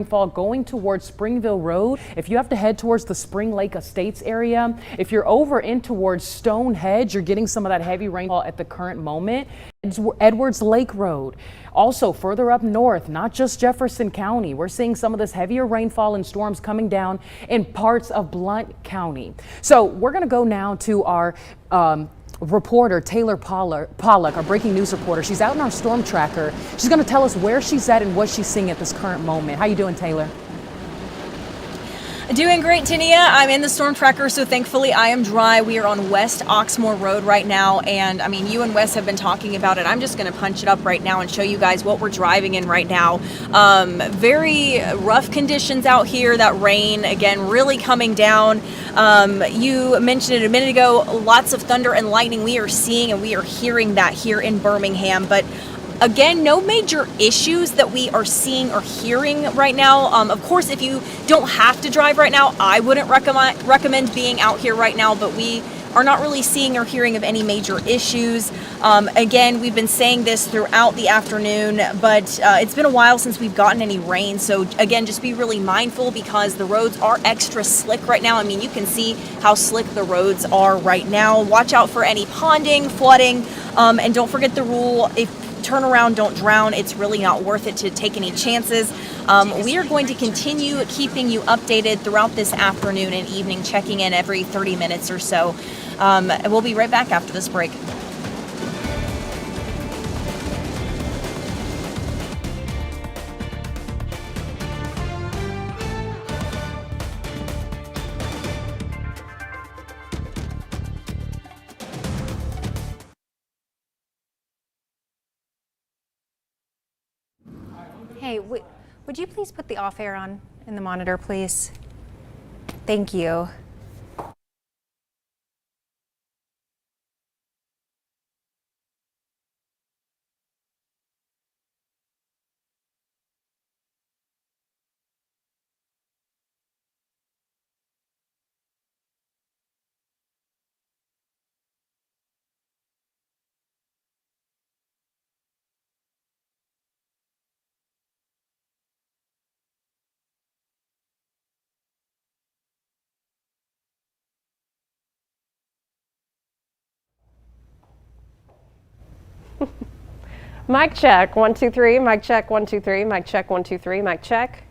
Fall going towards Springville Road. If you have to head towards the Spring Lake Estates area, if you're over in towards Stonehenge, you're getting some of that heavy rainfall at the current moment. Edwards Lake Road. Also further up north, not just Jefferson County, we're seeing some of this heavier rainfall and storms coming down in parts of Blount County. So we're going to go now to our reporter Taylor Pollock, our breaking news reporter. She's out in our storm tracker. She's going to tell us where she's at and what she's seeing at this current moment. How you doing, Taylor? Doing great, Tania. I'm in the storm tracker, so thankfully I am dry. We are on West Oxmoor Road right now, and I mean, you and Wes have been talking about it. I'm just going to punch it up right now and show you guys what we're driving in right now. Very rough conditions out here. That rain, again, really coming down. You mentioned it a minute ago, lots of thunder and lightning we are seeing, and we are hearing that here in Birmingham, but again, no major issues that we are seeing or hearing right now. Of course, if you don't have to drive right now, I wouldn't recommend being out here right now, but we are not really seeing or hearing of any major issues. Again, we've been saying this throughout the afternoon, but it's been a while since we've gotten any rain. So again, just be really mindful because the roads are extra slick right now. I mean, you can see how slick the roads are right now. Watch out for any ponding, flooding, and don't forget the rule, if turn around, don't drown. It's really not worth it to take any chances. We are going to continue keeping you updated throughout this afternoon and evening, checking in every 30 minutes or so. We'll be right back after this break. Hey, would you please put the off air on in the monitor, please? Thank you. Mic check, 1, 2, 3. Mic check, 1, 2, 3. Mic check, 1, 2, 3. Mic check.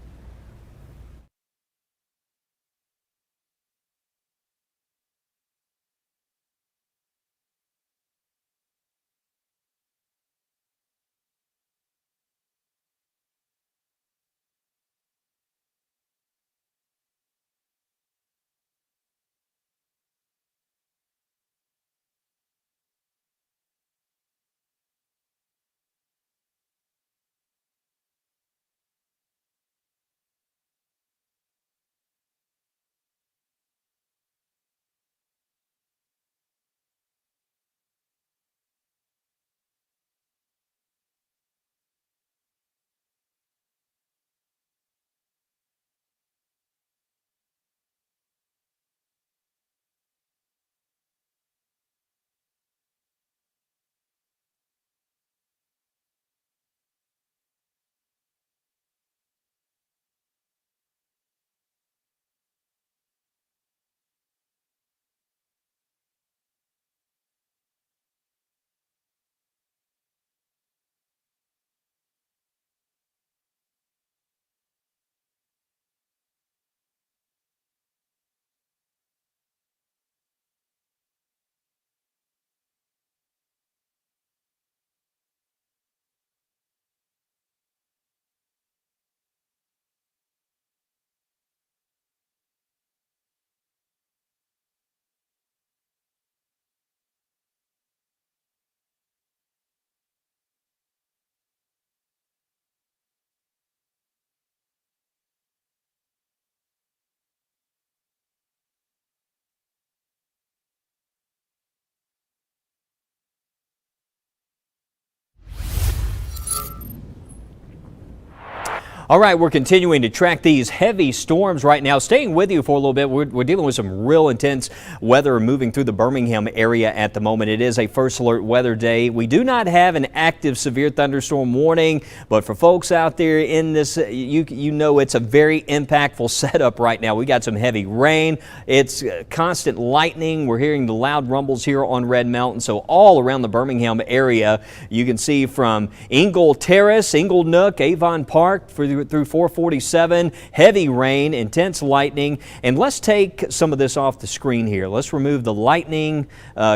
All right, we're continuing to track these heavy storms right now. Staying with you for a little bit, we're dealing with some real intense weather moving through the Birmingham area at the moment. It is a first alert weather day. We do not have an active severe thunderstorm warning, but for folks out there in this, you know it's a very impactful setup right now. We got some heavy rain. It's constant lightning. We're hearing the loud rumbles here on Red Mountain. So all around the Birmingham area, you can see from Ingle Terrace, Ingle Nook, Avon Park through 447, heavy rain, intense lightning. And let's take some of this off the screen here. Let's remove the lightning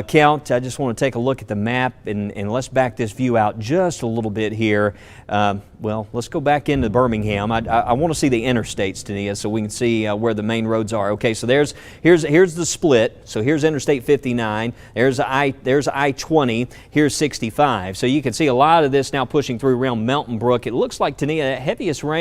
count. I just want to take a look at the map and let's back this view out just a little bit here. Well, let's go back into Birmingham. I want to see the interstates, Tania, so we can see where the main roads are. Okay, so here's the split. So here's Interstate 59. There's I-20. Here's 65. So you can see a lot of this now pushing through around Mountain Brook. It looks like, Tania, that heaviest rain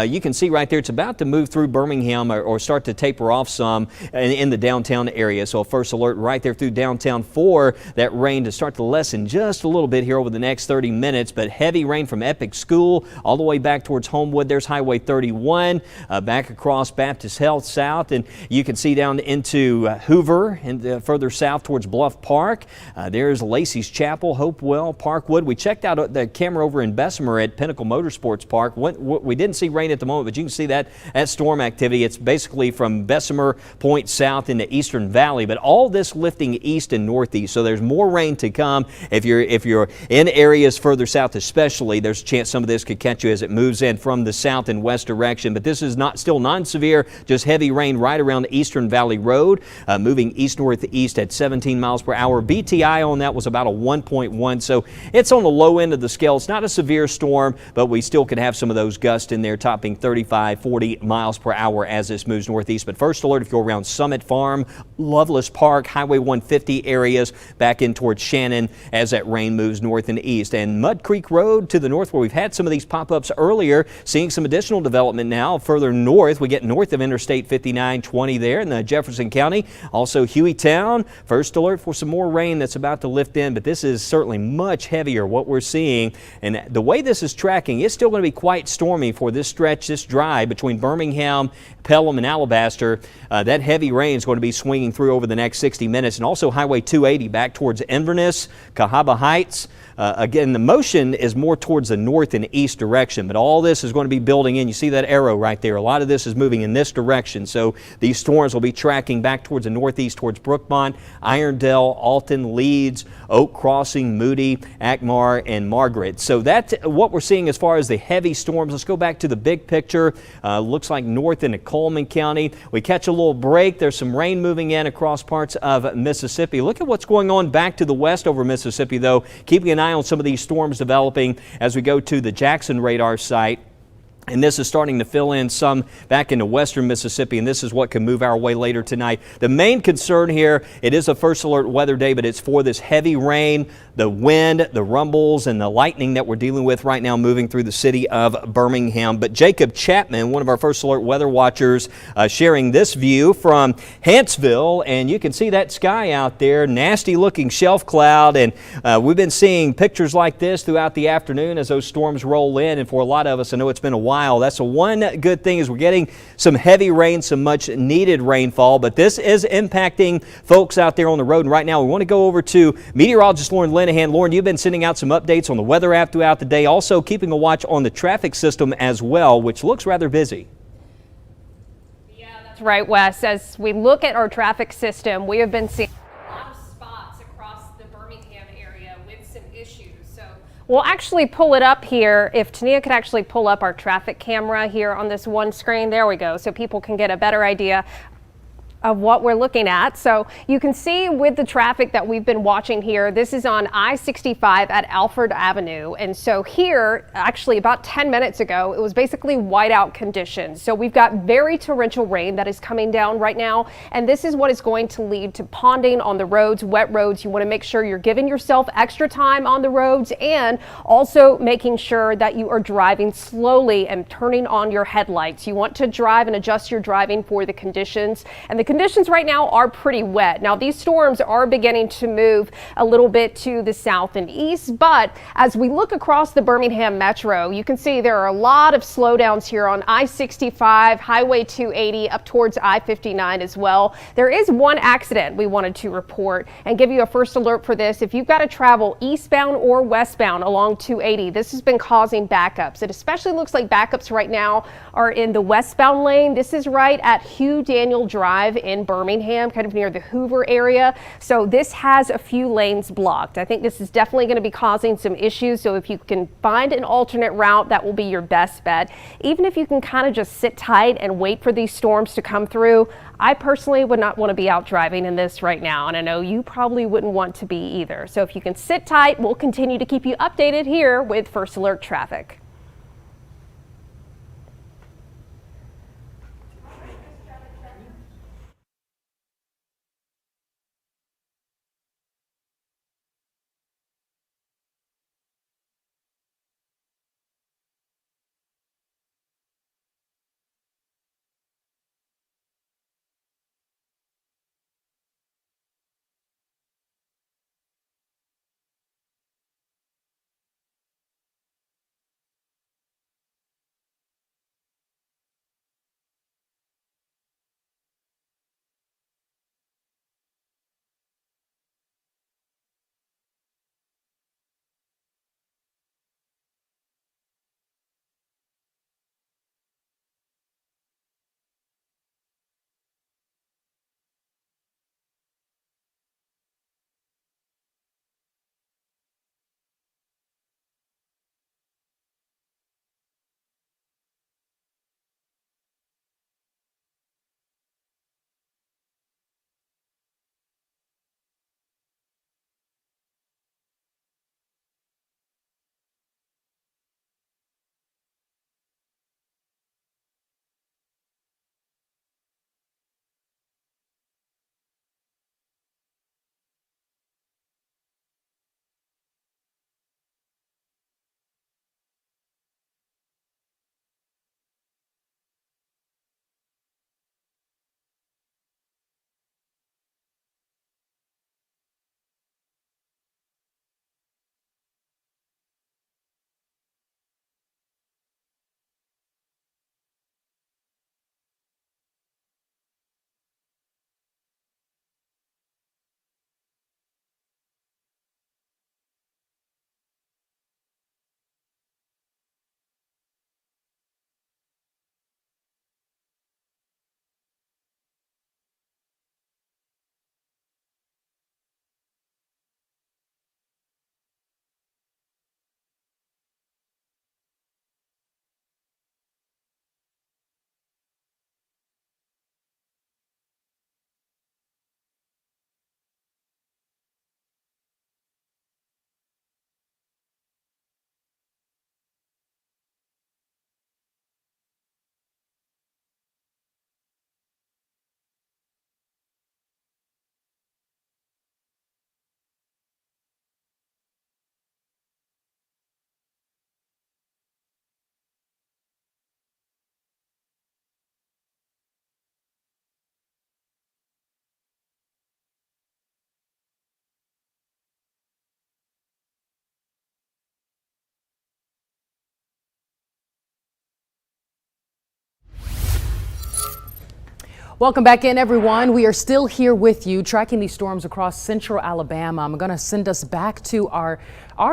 you can see right there. It's about to move through Birmingham or start to taper off some in the downtown area. So a first alert right there through downtown for that rain to start to lessen just a little bit here over the next 30 minutes. But heavy rain from Epic School all the way back towards Homewood. There's Highway 31, back across Baptist Health South, and you can see down into Hoover and further south towards Bluff Park. There's Lacey's Chapel, Hopewell, Parkwood. We checked out the camera over in Bessemer at Pinnacle Motorsports Park. We didn't see rain at the moment, but you can see that storm activity. It's basically from Bessemer Point south into Eastern Valley, but all this lifting east and northeast. So there's more rain to come. If you're in areas further south especially, there's a chance some of this could catch you as it moves in from the south and west direction. But this is still non-severe, just heavy rain right around Eastern Valley Road, moving east-northeast at 17 miles per hour. BTI on that was about a 1.1, so it's on the low end of the scale. It's not a severe storm, but we still could have some of those gusts in there, topping 35, 40 miles per hour as this moves northeast. But first alert if you're around Summit Farm, Loveless Park, Highway 150 areas, back in towards Shannon as that rain moves north and east. And Mud Creek Road to the north, where we've had some of these pop-ups earlier, seeing some additional development now further north. We get north of Interstate 59-20 there in the Jefferson County. Also Hueytown, first alert for some more rain that's about to lift in, but this is certainly much heavier what we're seeing. And the way this is tracking, it's still going to be quite stormy for this stretch, this drive between Birmingham, Pelham, and Alabaster. That heavy rain is going to be swinging through over the next 60 minutes. And also Highway 280 back towards Inverness, Cahaba Heights. Again, the motion is more towards the north and east direction, but all this is going to be building in. You see that arrow right there. A lot of this is moving in this direction. So these storms will be tracking back towards the northeast, towards Brookmont, Irondale, Alton, Leeds, Oak Crossing, Moody, Akmar, and Margaret. So that's what we're seeing as far as the heavy storms. Let's go back to the big picture. Looks like north into Coleman County. We catch a little break. There's some rain moving in across parts of Mississippi. Look at what's going on back to the west over Mississippi, though. Keeping an eye on some of these storms developing as we go to the Jackson radar site. And this is starting to fill in some back into western Mississippi, and this is what can move our way later tonight. The main concern here, it is a first alert weather day, but it's for this heavy rain, the wind, the rumbles, and the lightning that we're dealing with right now moving through the city of Birmingham. But Jacob Chapman, one of our first alert weather watchers, sharing this view from Hanceville, and you can see that sky out there, nasty looking shelf cloud, and we've been seeing pictures like this throughout the afternoon as those storms roll in, and for a lot of us, I know it's been a while. That's the one good thing is we're getting some heavy rain, some much needed rainfall, but this is impacting folks out there on the road. And right now we want to go over to meteorologist Lauren Linehan. Lauren, you've been sending out some updates on the weather app throughout the day, also keeping a watch on the traffic system as well, which looks rather busy. Yeah, that's right, Wes. As we look at our traffic system, we have been seeing a lot of spots across the Birmingham area with some issues. So we'll actually pull it up here. If Tania could actually pull up our traffic camera here on this one screen. There we go. So people can get a better idea of what we're looking at. So you can see with the traffic that we've been watching here, this is on I-65 at Alford Avenue. And so here, actually about 10 minutes ago, it was basically whiteout conditions. So we've got very torrential rain that is coming down right now. And this is what is going to lead to ponding on the roads, wet roads. You want to make sure you're giving yourself extra time on the roads and also making sure that you are driving slowly and turning on your headlights. You want to drive and adjust your driving for the conditions. And the conditions right now are pretty wet. Now, these storms are beginning to move a little bit to the south and east, but as we look across the Birmingham Metro, you can see there are a lot of slowdowns here on I-65, Highway 280, up towards I-59 as well. There is one accident we wanted to report and give you a first alert for this. If you've got to travel eastbound or westbound along 280, this has been causing backups. It especially looks like backups right now are in the westbound lane. This is right at Hugh Daniel Drive in Birmingham, kind of near the Hoover area. So this has a few lanes blocked. I think this is definitely going to be causing some issues. So if you can find an alternate route, that will be your best bet. Even if you can kind of just sit tight and wait for these storms to come through, I personally would not want to be out driving in this right now, and I know you probably wouldn't want to be either. So if you can sit tight, we'll continue to keep you updated here with First Alert Traffic. Welcome back in, everyone. We are still here with you tracking these storms across central Alabama. I'm going to send us back to our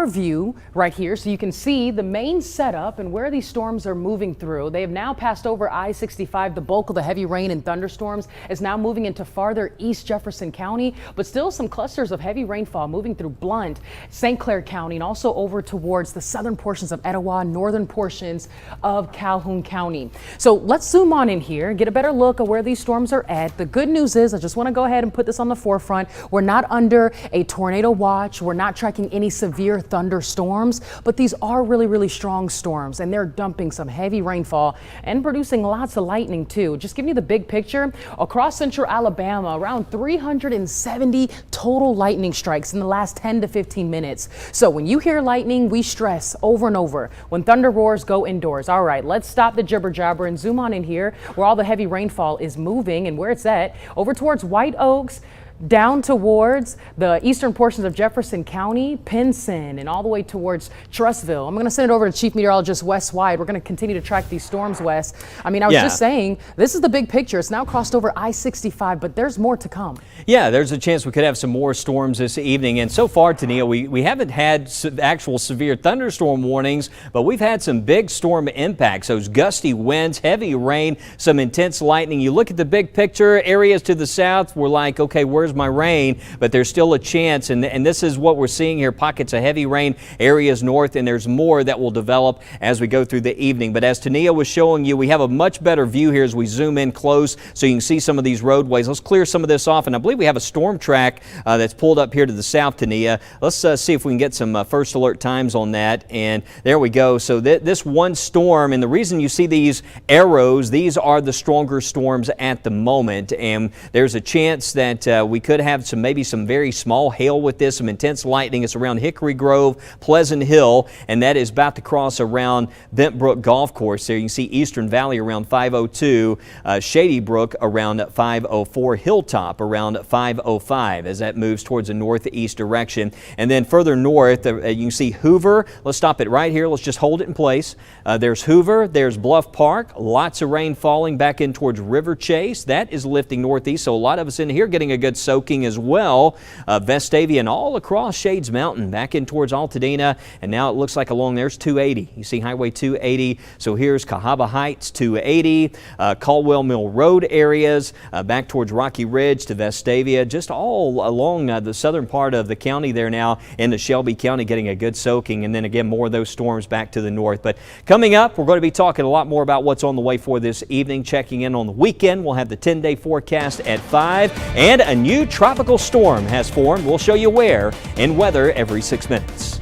view right here so you can see the main setup and where these storms are moving through. They have now passed over I-65. The bulk of the heavy rain and thunderstorms is now moving into farther east Jefferson County, but still some clusters of heavy rainfall moving through Blount, St. Clair County, and also over towards the southern portions of Etowah, northern portions of Calhoun County. So let's zoom on in here and get a better look at where these storms are at. The good news is, I just want to go ahead and put this on the forefront. We're not under a tornado watch. We're not tracking any severe severe thunderstorms, but these are really, really strong storms, and they're dumping some heavy rainfall and producing lots of lightning too. Just giving you the big picture, across central Alabama, around 370 total lightning strikes in the last 10 to 15 minutes. So when you hear lightning, we stress over and over, when thunder roars, go indoors. All right, let's stop the jibber jabber and zoom on in here where all the heavy rainfall is moving and where it's at, over towards White Oaks, down towards the eastern portions of Jefferson County, Pinson, and all the way towards Trussville. I'm going to send it over to Chief Meteorologist Wes Wide. We're going to continue to track these storms, Wes. I mean, I was just saying, this is the big picture. It's now crossed over I-65, but there's more to come. Yeah, there's a chance we could have some more storms this evening. And so far, Tania, we haven't had actual severe thunderstorm warnings, but we've had some big storm impacts. Those gusty winds, heavy rain, some intense lightning. You look at the big picture, areas to the south, we're like, okay, where's my rain? But there's still a chance, and this is what we're seeing here, pockets of heavy rain, areas north, and there's more that will develop as we go through the evening. But as Tania was showing you, we have a much better view here as we zoom in close so you can see some of these roadways. Let's clear some of this off, and I believe we have a storm track that's pulled up here to the south, Tania. Let's see if we can get some first alert times on that, and there we go. So this one storm, and the reason you see these arrows, these are the stronger storms at the moment, and there's a chance that we could have maybe some very small hail with this, some intense lightning. It's around Hickory Grove, Pleasant Hill, and that is about to cross around Bent Brook Golf Course. There you can see Eastern Valley around 502, Shady Brook around 504, Hilltop around 505 as that moves towards the northeast direction. And then further north, you can see Hoover. Let's stop it right here. Let's just hold it in place. There's Hoover, there's Bluff Park, lots of rain falling back in towards River Chase. That is lifting northeast, so a lot of us in here getting a good soaking as well. Vestavia and all across Shades Mountain back in towards Altadena, and now it looks like along there's 280. You see Highway 280. So here's Cahaba Heights 280, Caldwell Mill Road areas, back towards Rocky Ridge to Vestavia, just all along the southern part of the county there now into Shelby County getting a good soaking, and then again more of those storms back to the north. But coming up, we're going to be talking a lot more about what's on the way for this evening, checking in on the weekend. We'll have the 10-day forecast at 5, and a new tropical storm has formed. We'll show you where and weather every 6 minutes.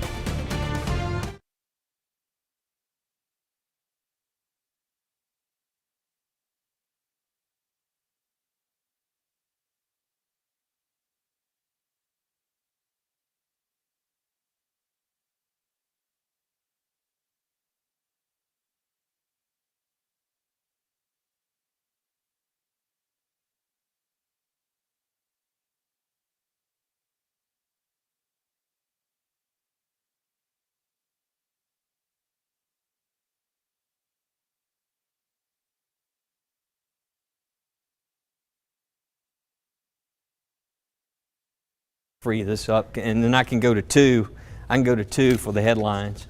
Free this up, and then I can go to 2. I can go to 2 for the headlines.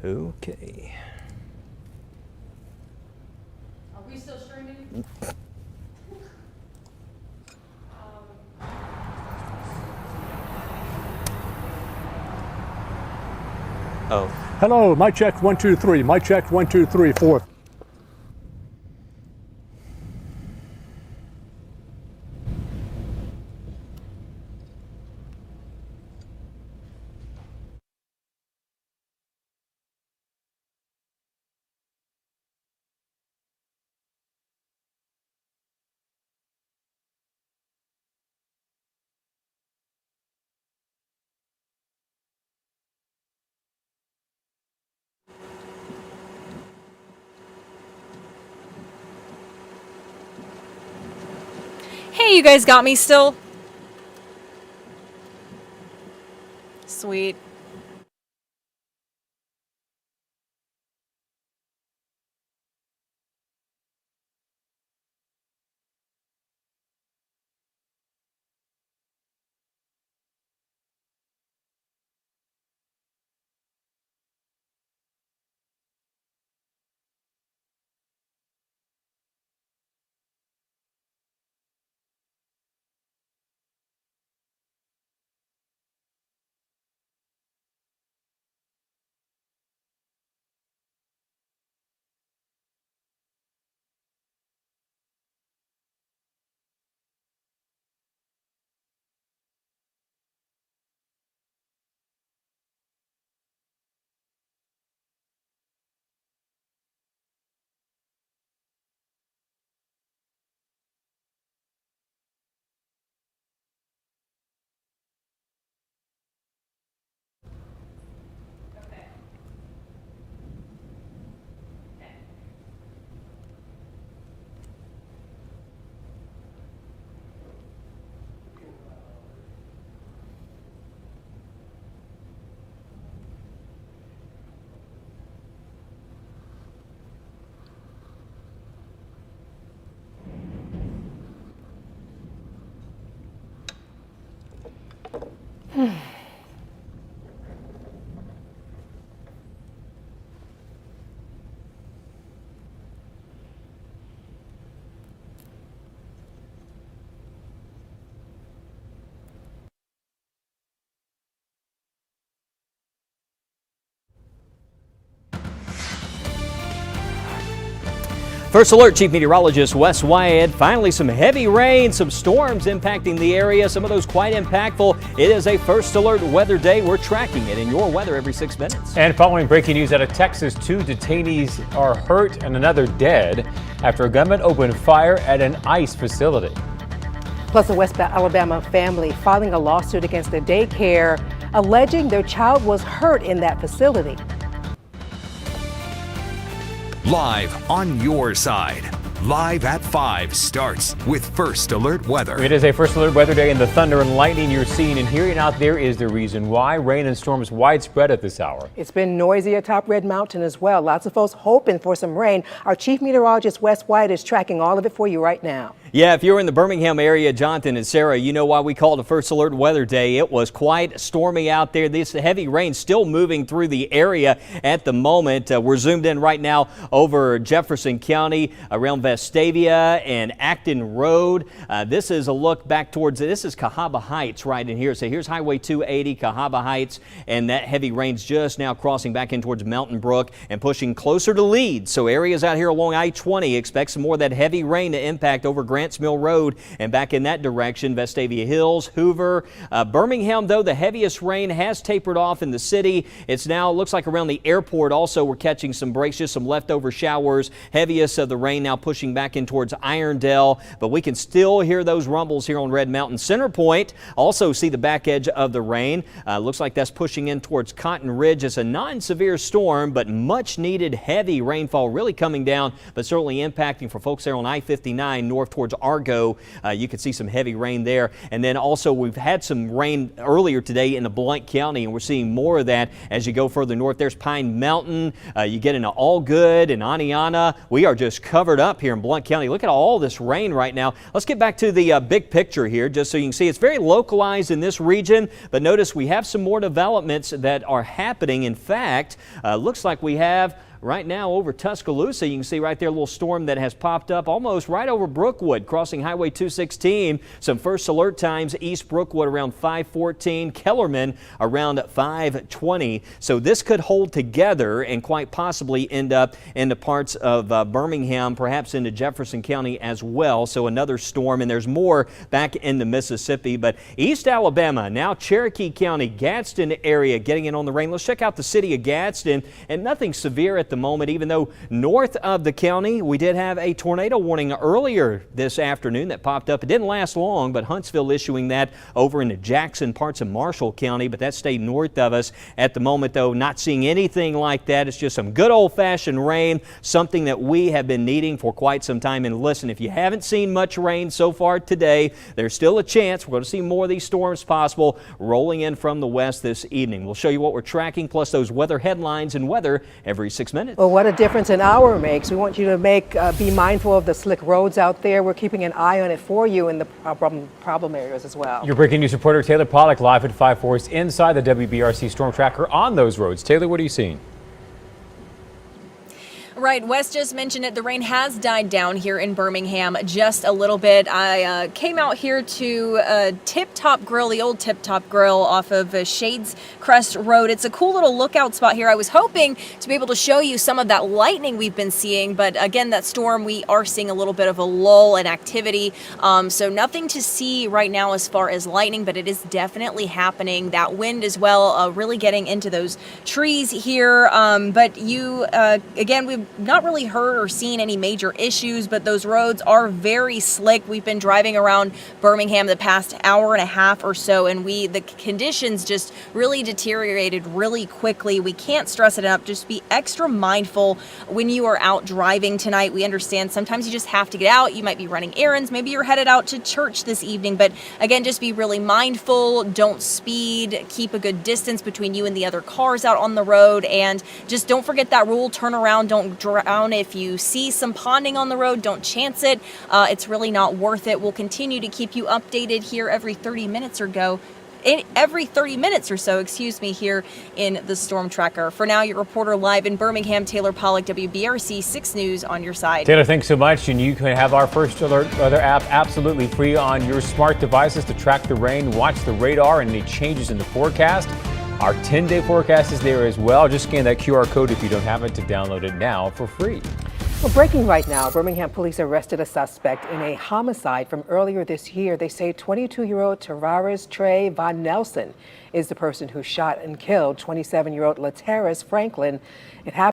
Okay. Are we still streaming? Oh. Hello, mic check 1 2 3. Mic check 1 2 3 4. Hey, you guys got me still? Sweet. First Alert Chief Meteorologist Wes Wyatt. Finally, some heavy rain, some storms impacting the area, some of those quite impactful. It is a First Alert weather day. We're tracking it in your weather every 6 minutes. And following breaking news out of Texas, 2 detainees are hurt and another dead after a gunman opened fire at an ICE facility. Plus, a West Alabama family filing a lawsuit against a daycare, alleging their child was hurt in that facility. Live on your side. Live at 5 starts with First Alert Weather. It is a First Alert weather day, and the thunder and lightning you're seeing and hearing out there is the reason why. Rain and storms widespread at this hour. It's been noisy atop Red Mountain as well. Lots of folks hoping for some rain. Our chief meteorologist, Wes Wyatt, is tracking all of it for you right now. Yeah, if you're in the Birmingham area, Jonathan and Sarah, you know why we called it First Alert Weather Day. It was quite stormy out there. This heavy rain still moving through the area at the moment. We're zoomed in right now over Jefferson County around Vestavia and Acton Road. This is a look back towards, this is Cahaba Heights right in here. So here's Highway 280, Cahaba Heights, and that heavy rain's just now crossing back in towards Mountain Brook and pushing closer to Leeds. So areas out here along I-20 expect some more of that heavy rain to impact over Grants Mill Road and back in that direction, Vestavia Hills, Hoover. Birmingham, though, the heaviest rain has tapered off in the city. It's now, looks like around the airport also we're catching some breaks, just some leftover showers. Heaviest of the rain now pushing back in towards Irondale, but we can still hear those rumbles here on Red Mountain. Center Point, also see the back edge of the rain. Looks like that's pushing in towards Cotton Ridge. It's a non-severe storm, but much needed heavy rainfall really coming down, but certainly impacting for folks there on I-59 north towards Argo. You can see some heavy rain there. And then also we've had some rain earlier today in the Blount County, and we're seeing more of that as you go further north. There's Pine Mountain. You get into Allgood and Aniana. We are just covered up here in Blount County. Look at all this rain right now. Let's get back to the big picture here just so you can see it's very localized in this region, but notice we have some more developments that are happening. In fact, looks like we have right now over Tuscaloosa. You can see right there a little storm that has popped up almost right over Brookwood, crossing Highway 216. Some first alert times, East Brookwood around 5:14, Kellerman around 5:20. So this could hold together and quite possibly end up into parts of Birmingham, perhaps into Jefferson County as well. So another storm, and there's more back in the Mississippi. But East Alabama, now Cherokee County, Gadsden area getting in on the rain. Let's check out the city of Gadsden, and nothing severe at the moment, even though north of the county we did have a tornado warning earlier this afternoon that popped up. It didn't last long, but Huntsville issuing that over into Jackson, parts of Marshall County, but that stayed north of us at the moment, though not seeing anything like that. It's just some good old-fashioned rain, something that we have been needing for quite some time. And listen, if you haven't seen much rain so far today, there's still a chance we're going to see more of these storms possible rolling in from the west this evening. We'll show you what we're tracking, plus those weather headlines and weather every 6 minutes. Well, what a difference an hour makes. We want you to be mindful of the slick roads out there. We're keeping an eye on it for you in the problem areas as well. Your breaking news reporter Taylor Pollock live at 5 for us inside the WBRC Storm Tracker on those roads. Taylor, what are you seeing? Right, Wes just mentioned it. The rain has died down here in Birmingham just a little bit. I came out here to Tip Top Grill, the old Tip Top Grill off of Shades Crest Road. It's a cool little lookout spot here. I was hoping to be able to show you some of that lightning we've been seeing, but again, that storm, we are seeing a little bit of a lull in activity. So nothing to see right now as far as lightning, but it is definitely happening. That wind as well, really getting into those trees here. But again, we've not really heard or seen any major issues, but those roads are very slick. We've been driving around Birmingham the past hour and a half or so, and the conditions just really deteriorated really quickly. We can't stress it enough. Just be extra mindful when you are out driving tonight. We understand sometimes you just have to get out. You might be running errands. Maybe you're headed out to church this evening, but again, just be really mindful. Don't speed. Keep a good distance between you and the other cars out on the road, and just don't forget that rule. Turn around. Don't drown. If you see some ponding on the road, don't chance it. It's really not worth it. We'll continue to keep you updated here every 30 minutes or so, here in the Storm Tracker. For now, your reporter live in Birmingham, Taylor Pollock, WBRC 6 News on your side. Taylor, thanks so much. And you can have our First Alert Weather app absolutely free on your smart devices to track the rain, watch the radar, and any changes in the forecast. Our 10-day forecast is there as well. Just scan that QR code if you don't have it to download it now for free. Well, breaking right now, Birmingham police arrested a suspect in a homicide from earlier this year. They say 22-year-old Tavares Trey Von Nelson is the person who shot and killed 27-year-old Laterris Franklin. It happened